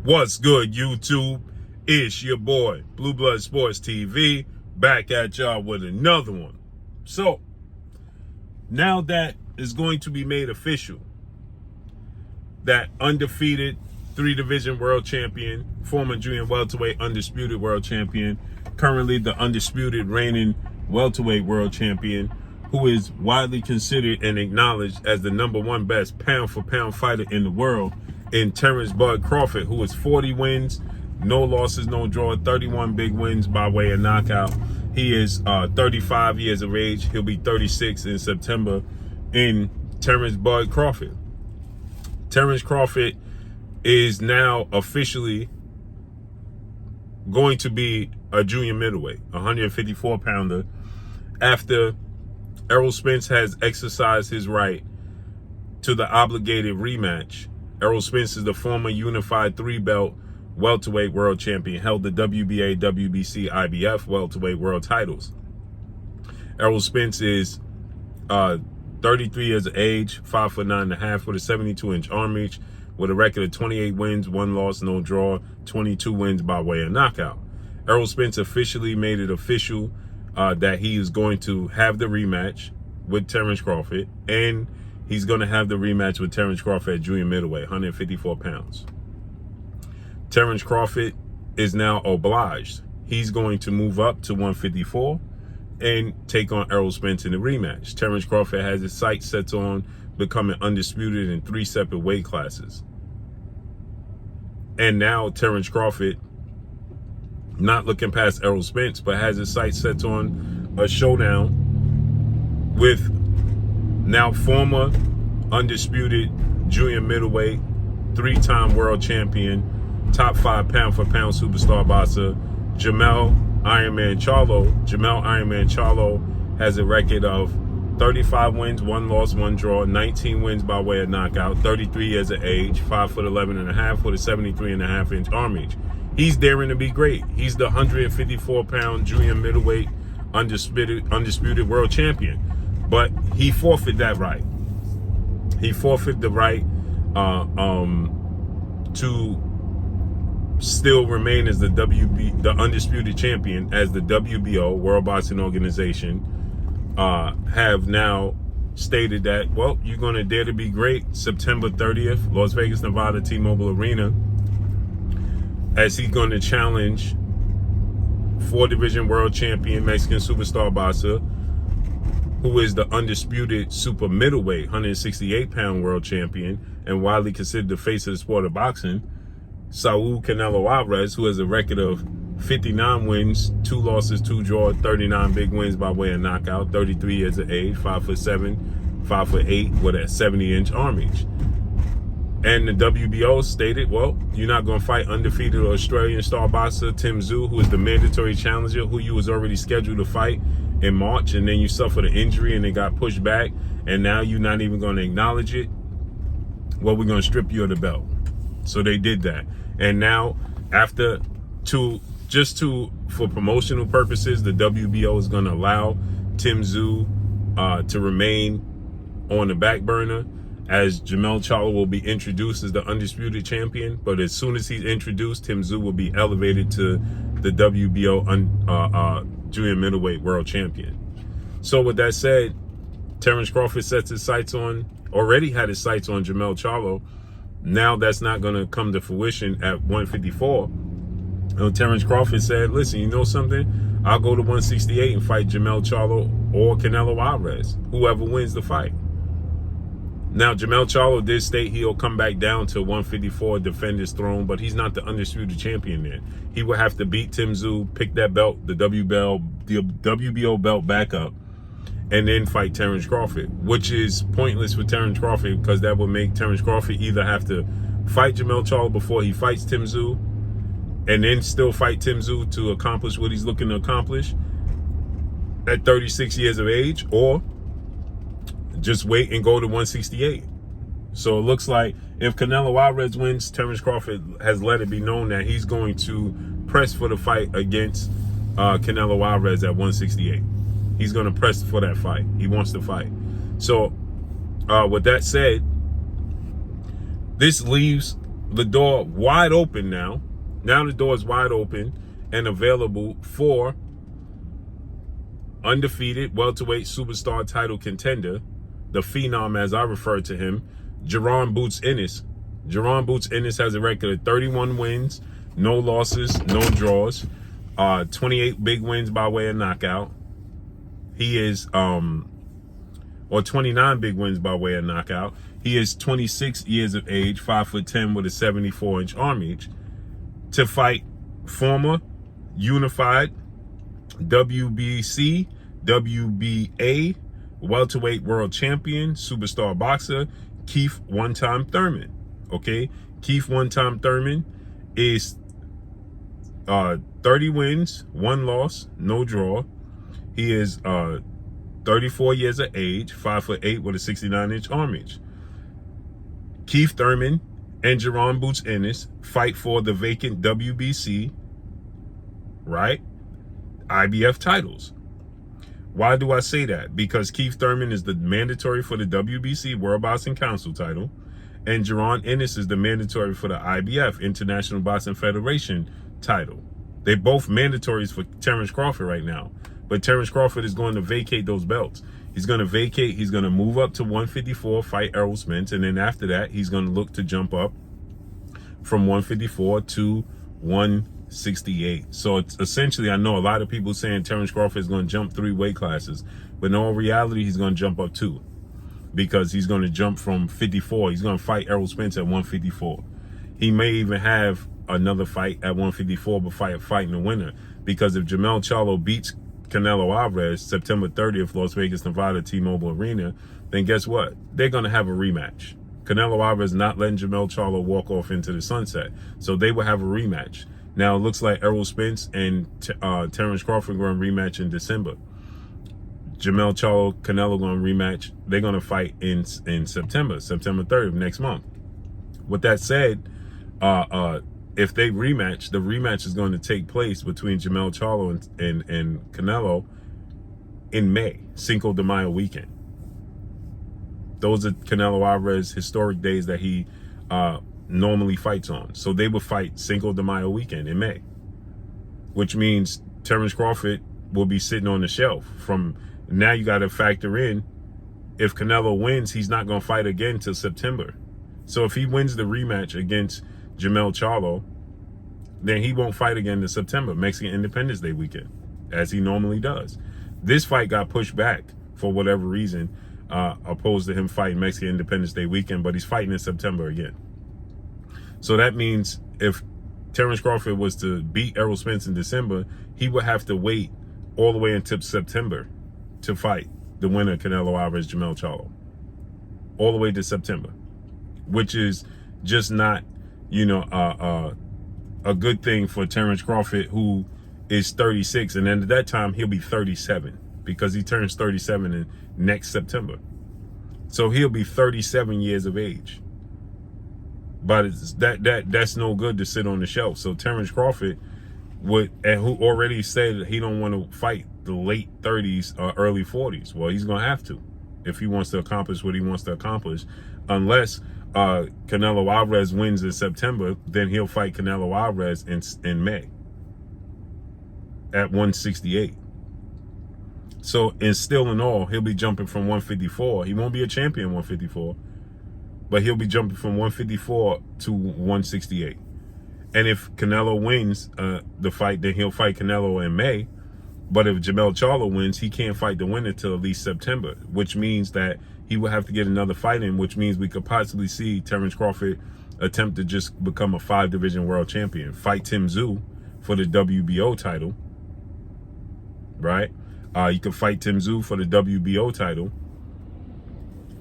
What's good, YouTube? It's your boy, Blue Blood Sports TV, back at y'all with another one. So, now that is going to be made official, that undefeated 3-division world champion, former junior welterweight undisputed world champion, currently the undisputed reigning welterweight world champion, who is widely considered and acknowledged as the #1 best pound-for-pound fighter in the world, in Terrence Bud Crawford, who is 40 wins, no losses, no draw, 31 big wins by way of knockout. He is 35 years of age. He'll be 36 in September. In Terrence Bud Crawford. Terrence Crawford is now officially going to be a junior middleweight, 154-pounder, after Errol Spence has exercised his right to the obligated rematch. Errol Spence is the former unified 3-belt welterweight world champion, held the WBA, WBC, IBF welterweight world titles. Errol Spence is 33 years of age, 5'9.5", with a 72-inch arm reach, with a record of 28 wins, 1 loss, no draw, 22 wins by way of knockout. Errol Spence officially made it official that he is going to have the rematch with Terrence Crawford, and he's going to have the rematch with Terrence Crawford at junior middleweight, 154 pounds. Terrence Crawford is now obliged. He's going to move up to 154 and take on Errol Spence in the rematch. Terrence Crawford has his sights set on becoming undisputed in 3 separate weight classes. And now Terrence Crawford, not looking past Errol Spence, but has his sights set on a showdown with now former undisputed junior middleweight, 3-time world champion, top 5 pound-for-pound superstar boxer, Jermell Ironman Charlo. Jermell Ironman Charlo has a record of 35 wins, 1 loss, 1 draw, 19 wins by way of knockout, 33 years of age, 5'11.5", with a 73.5-inch arm reach. He's daring to be great. He's the 154-pound junior middleweight undisputed world champion. But he forfeited that right. He forfeited the right to still remain as the undisputed champion, as the WBO, World Boxing Organization, have now stated that, well, you're going to dare to be great September 30th, Las Vegas, Nevada, T-Mobile Arena, as he's going to challenge 4-division world champion, Mexican superstar boxer, who is the undisputed super middleweight, 168-pound world champion, and widely considered the face of the sport of boxing, Saul Canelo Alvarez, who has a record of 59 wins, 2 losses, 2 draws, 39 big wins by way of knockout, 33 years of age, 5'7", 5'8", with a 70-inch arm reach. And the WBO stated, well, you're not going to fight undefeated Australian star boxer Tim Tszyu, who is the mandatory challenger, who you was already scheduled to fight in March, and then you suffered an injury and it got pushed back, and now you're not even going to acknowledge it. Well, we're going to strip you of the belt. So they did that. And now, for promotional purposes, the WBO is going to allow Tim Tszyu to remain on the back burner, as Jermell Charlo will be introduced as the undisputed champion. But as soon as he's introduced, Tim Tszyu will be elevated to the WBO junior middleweight world champion. So with that said, Terrence Crawford already had his sights on Jermell Charlo. Now that's not going to come to fruition at 154. And Terrence Crawford said, listen, you know something? I'll go to 168 and fight Jermell Charlo or Canelo Alvarez, whoever wins the fight. Now, Jermell Charlo did state he'll come back down to 154, defend his throne, but he's not the undisputed champion there. He will have to beat Tim Tszyu, pick that belt, the WBO belt back up, and then fight Terrence Crawford, which is pointless for Terrence Crawford, because that would make Terrence Crawford either have to fight Jermell Charlo before he fights Tim Tszyu, and then still fight Tim Tszyu to accomplish what he's looking to accomplish at 36 years of age, or just wait and go to 168. So it looks like if Canelo Alvarez wins, Terrence Crawford has let it be known that he's going to press for the fight against Canelo Alvarez at 168. He's going to press for that fight. He wants to fight. So with that said, this leaves the door wide open now. Now the door is wide open and available for undefeated welterweight superstar title contender, the Phenom as I refer to him, Jaron Boots Ennis. Jaron Boots Ennis has a record of 31 wins, no losses, no draws, 28 big wins by way of knockout. He is, or 29 big wins by way of knockout. He is 26 years of age, 5'10" with a 74-inch arm reach, to fight former unified WBC, WBA, welterweight world champion, superstar boxer, Keith one-time Thurman. Okay, Keith one-time Thurman is 30 wins, 1 loss, no draw. He is 34 years of age, 5'8" with a 69-inch arm reach. Keith Thurman and Jaron Boots Ennis fight for the vacant WBC, right, IBF titles. Why do I say that? Because Keith Thurman is the mandatory for the WBC World Boxing Council title, and Jaron Ennis is the mandatory for the IBF International Boxing Federation title. They're both mandatories for Terrence Crawford right now. But Terrence Crawford is going to vacate those belts. He's going to vacate. He's going to move up to 154, fight Errol Spence. And then after that, he's going to look to jump up from 154 to 168. So it's essentially, I know a lot of people saying Terrence Crawford is going to jump 3 weight classes. But in all reality, he's going to jump up 2. Because he's going to jump from 54. He's going to fight Errol Spence at 154. He may even have another fight at 154, but fighting the winner. Because if Jermell Charlo beats Canelo Alvarez September 30th, Las Vegas, Nevada, T-Mobile Arena, then guess what? They're going to have a rematch. Canelo Alvarez not letting Jermell Charlo walk off into the sunset. So they will have a rematch. Now it looks like Errol Spence and Terrence Crawford going to rematch in December. Jermell Charlo, Canelo going to rematch. They're going to fight in September 30th, next month. With that said, if they rematch, the rematch is going to take place between Jermell Charlo and Canelo in May, Cinco de Mayo weekend. Those are Canelo Alvarez's historic days that he normally fights on. So they will fight Cinco de Mayo weekend in May, which means Terrence Crawford will be sitting on the shelf. From now, you got to factor in, if Canelo wins, he's not going to fight again till September. So if he wins the rematch against Jermell Charlo, then he won't fight again in September, Mexican Independence Day weekend, as he normally does. This fight got pushed back for whatever reason, opposed to him fighting Mexican Independence Day weekend, but he's fighting in September again. So that means if Terrence Crawford was to beat Errol Spence in December, he would have to wait all the way until September to fight the winner, Canelo Alvarez, Jermell Charlo. All the way to September, which is just not, a good thing for Terrence Crawford, who is 36, and then at that time he'll be 37 because he turns 37 in next September. So he'll be 37 years of age. But that's no good to sit on the shelf. So Terrence Crawford and who already said that he don't want to fight the late 30s or early 40s. Well, he's gonna have to if he wants to accomplish what he wants to accomplish, unless Canelo Alvarez wins in September, then he'll fight Canelo Alvarez in May at 168. So, and still in all, he'll be jumping from 154. He won't be a champion 154, but he'll be jumping from 154 to 168. And if Canelo wins the fight, then he'll fight Canelo in May. But if Jermell Charlo wins, he can't fight the winner till at least September, which means that he will have to get another fight in, which means we could possibly see Terrence Crawford attempt to just become a 5-division world champion, fight Tim Tszyu for the WBO title, right? You could fight Tim Tszyu for the WBO title,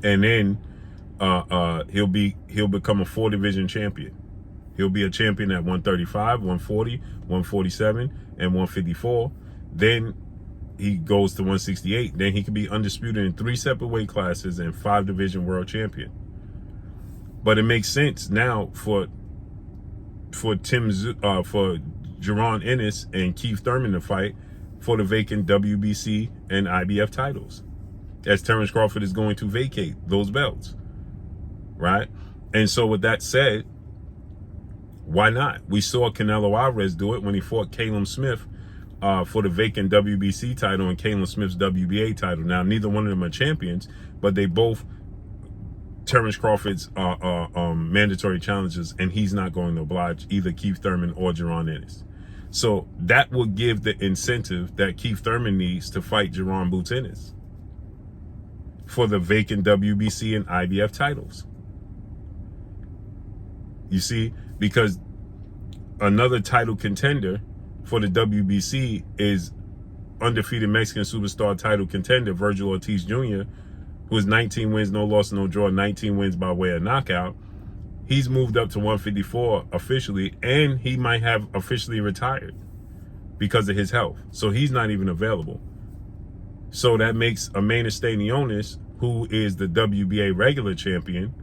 and then he'll become a 4-division champion. He'll be a champion at 135, 140, 147, and 154. Then he goes to 168. Then he could be undisputed in 3 separate weight classes and 5-division world champion. But it makes sense now for Jaron Ennis and Keith Thurman to fight for the vacant WBC and IBF titles, as Terrence Crawford is going to vacate those belts, right? And so with that said, Why not? We saw Canelo Alvarez do it when he fought Caleb Smith for the vacant WBC title and Caleb Smith's WBA title. Now, neither one of them are champions, but they both Terrence Crawford's mandatory challenges, and he's not going to oblige either Keith Thurman or Jaron Ennis. So that will give the incentive that Keith Thurman needs to fight Jaron Boots Ennis for the vacant WBC and IBF titles. You see, because another title contender for the WBC is undefeated Mexican superstar title contender Virgil Ortiz Jr., who has 19 wins, no loss, no draw, 19 wins by way of knockout. He's moved up to 154 officially, and he might have officially retired because of his health. So he's not even available. So that makes Emanuel Stanionis, who is the WBA regular champion,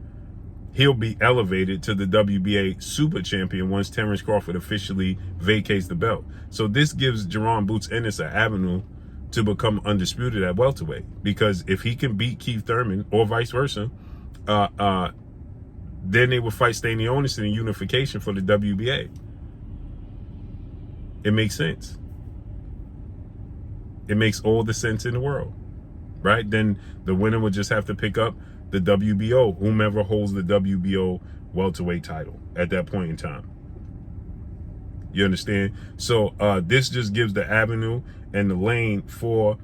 he'll be elevated to the WBA super champion once Terrence Crawford officially vacates the belt. So this gives Jaron Boots Ennis an avenue to become undisputed at welterweight, because if he can beat Keith Thurman or vice versa, then they will fight Stanionis in a unification for the WBA. It makes sense. It makes all the sense in the world, right? Then the winner would just have to pick up the WBO, whomever holds the WBO welterweight title at that point in time. You understand? So this just gives the avenue and the lane for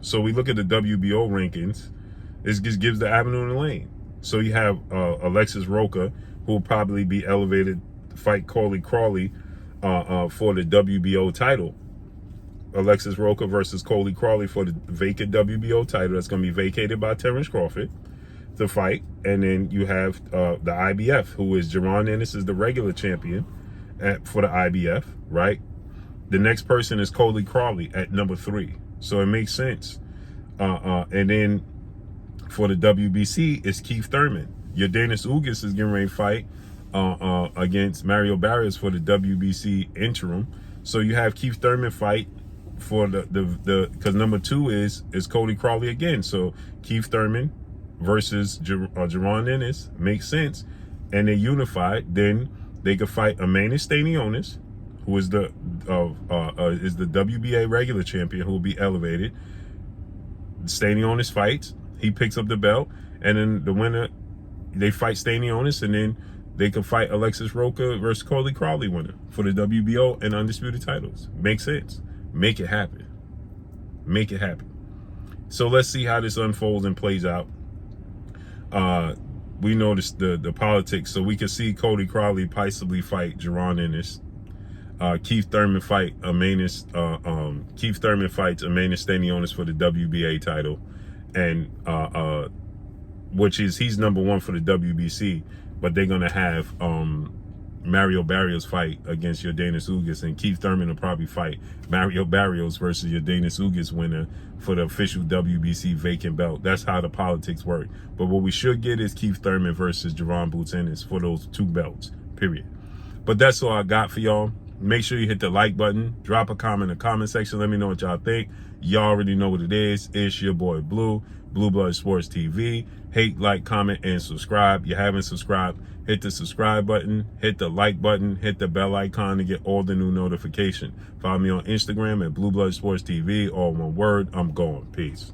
so we look at the WBO rankings. This just gives the avenue and the lane. So you have Alexis Roca, who will probably be elevated to fight Coley Crawley for the WBO title. Alexis Roca versus Coley Crawley for the vacant WBO title that's going to be vacated by Terrence Crawford to fight. And then you have the IBF, who is Jaron Ennis is the regular champion for the IBF, right? The next person is Coley Crawley at number 3. So it makes sense. And then for the WBC, it's Keith Thurman. Yordenis Ugas is getting ready to fight against Mario Barrios for the WBC interim. So you have Keith Thurman fight for the because number 2 is Coley Crawley again. So Keith Thurman versus Jaron Ennis makes sense, and they unified. Then they could fight Emanuel Stanionis, who is the WBA regular champion, who will be elevated. Stanionis fights, he picks up the belt, and then the winner, they fight Stanionis, and then they can fight Alexis Roca versus Coley Crawley winner for the WBO and undisputed titles. Makes sense. Make it happen. Make it happen. So let's see how this unfolds and plays out. We noticed the politics, so we can see Coley Crawley possibly fight Jaron Ennis. Keith Thurman fights Emanuel Stanionis for the WBA title, and which is he's number 1 for the WBC, but they're gonna have Mario Barrios fight against Yordenis Ugas, and Keith Thurman will probably fight Mario Barrios versus Yordenis Ugas winner for the official WBC vacant belt. That's how the politics work. But what we should get is Keith Thurman versus Jaron Boots Ennis for those 2 belts, period. But that's all I got for y'all. Make sure you hit the like button, drop a comment in the comment section, let me know what y'all think. Y'all already know what it is. It's your boy Blue Blood Sports TV. Hate, like, comment, and subscribe. You haven't subscribed, hit the subscribe button, hit the like button, hit the bell icon to get all the new notification. Follow me on Instagram at Blue Blood Sports TV, all one word. I'm going. Peace.